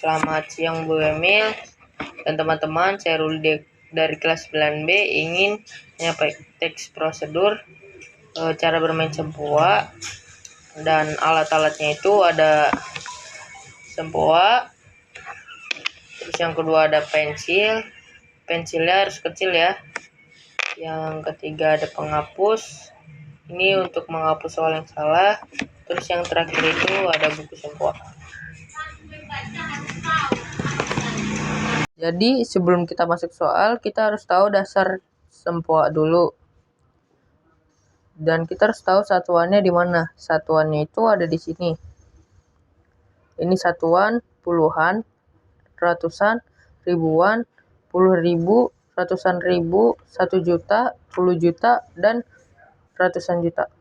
Selamat siang Bu Emil dan teman-teman. Saya Ruli dari kelas 9B ingin menyampaikan teks prosedur cara bermain sempoa, dan alat-alatnya itu ada sempoa, terus yang kedua ada pensilnya harus kecil ya, yang ketiga ada penghapus, ini untuk menghapus soal yang salah, terus yang terakhir itu ada buku sempoa. Jadi sebelum kita masuk soal, kita harus tahu dasar sempoa dulu. Dan kita harus tahu satuannya di mana. Satuannya itu ada di sini. Ini satuan, puluhan, ratusan, ribuan, puluh ribu, ratusan ribu, 1 juta, 10 juta, dan ratusan juta.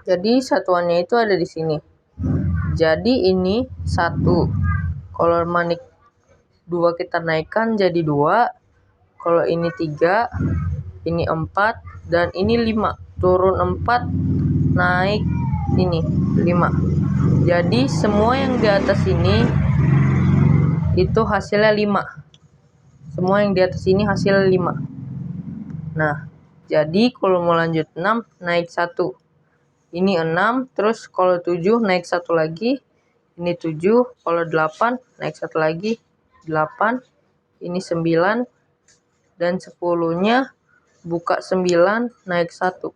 Jadi satuannya itu ada di sini. Jadi ini 1. Kalau manik 2 kita naikkan jadi 2. Kalau ini 3, ini 4, dan ini 5. Turun 4, naik ini 5. Jadi semua yang di atas ini itu hasilnya 5. Semua yang di atas ini hasil 5. Nah, jadi kalau mau lanjut 6 naik 1. Ini 6, terus kalau 7 naik 1 lagi. Ini 7, kalau 8 naik 1 lagi. 8, ini 9, dan 10-nya buka 9 naik 1.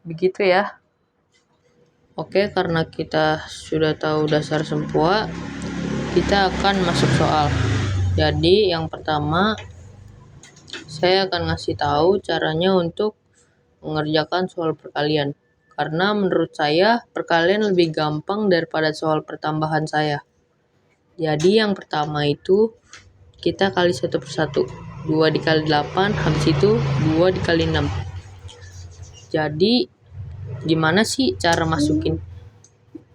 Begitu ya. Oke, karena kita sudah tahu dasar sempoa, kita akan masuk soal. Jadi yang pertama, saya akan ngasih tahu caranya untuk mengerjakan soal perkalian. Karena menurut saya perkalian lebih gampang daripada soal pertambahan saya. Jadi yang pertama itu kita kali 1 per 1. 2 dikali 8, habis itu 2 dikali 6. Jadi gimana sih cara masukin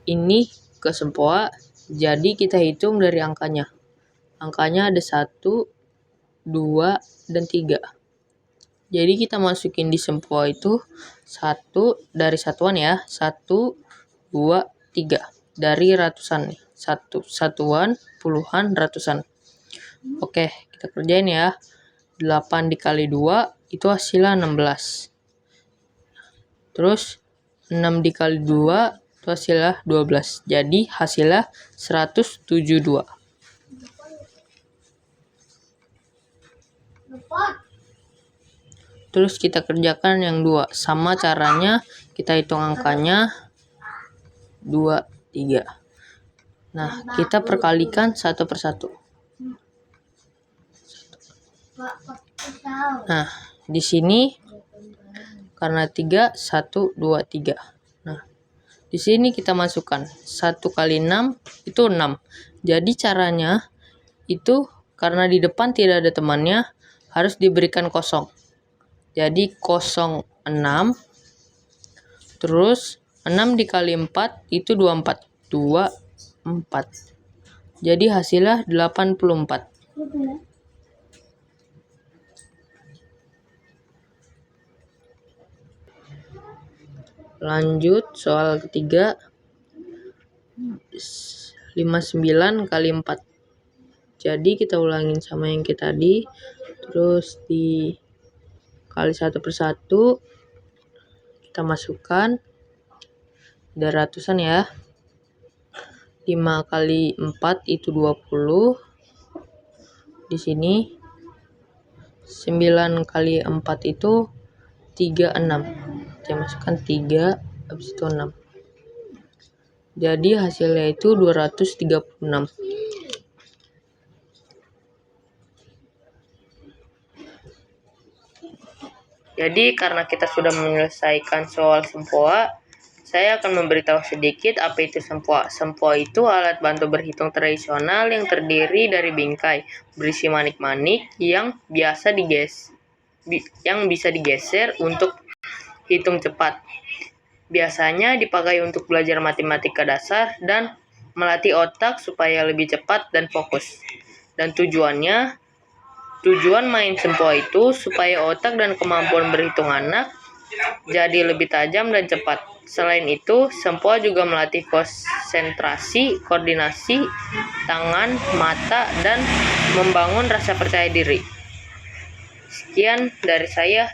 ini ke sempoa? Jadi kita hitung dari angkanya. Angkanya ada 1, 2, dan 3. Jadi kita masukin di sempoa itu 1 dari satuan ya. 1, 2, 3. Dari ratusan nih. Satuan, puluhan, ratusan. Oke, kita kerjain ya. 8 dikali 2 itu hasilnya 16. Terus 6 dikali 2 itu hasilnya 12. Jadi hasilnya 172. Terus kita kerjakan yang 2. Sama caranya, kita hitung angkanya 2, 3. Nah, kita perkalikan 1 per 1. Nah, di sini karena 3, 1, 2, 3. Nah, di sini kita masukkan 1 kali 6 itu 6. Jadi caranya itu karena di depan tidak ada temannya, harus diberikan kosong. Jadi 0, 6. Terus 6 dikali 4 itu 24. 24. Jadi hasilnya 84. Lanjut soal ketiga. 59 kali 4. Jadi kita ulangin sama yang kita tadi. Terus di kali 1 per 1 kita masukkan. Ada ratusan ya. 5 kali 4 itu 20. Di sini 9 kali 4 itu 36. Kita masukkan 3, habis itu 6. Jadi hasilnya itu 236. Jadi karena kita sudah menyelesaikan soal sempoa, saya akan memberitahu sedikit apa itu sempoa. Sempoa itu alat bantu berhitung tradisional yang terdiri dari bingkai berisi manik-manik yang bisa digeser untuk hitung cepat. Biasanya dipakai untuk belajar matematika dasar dan melatih otak supaya lebih cepat dan fokus. Dan tujuan main sempoa itu supaya otak dan kemampuan berhitung anak jadi lebih tajam dan cepat. Selain itu, sempoa juga melatih konsentrasi, koordinasi tangan, mata, dan membangun rasa percaya diri. Sekian dari saya.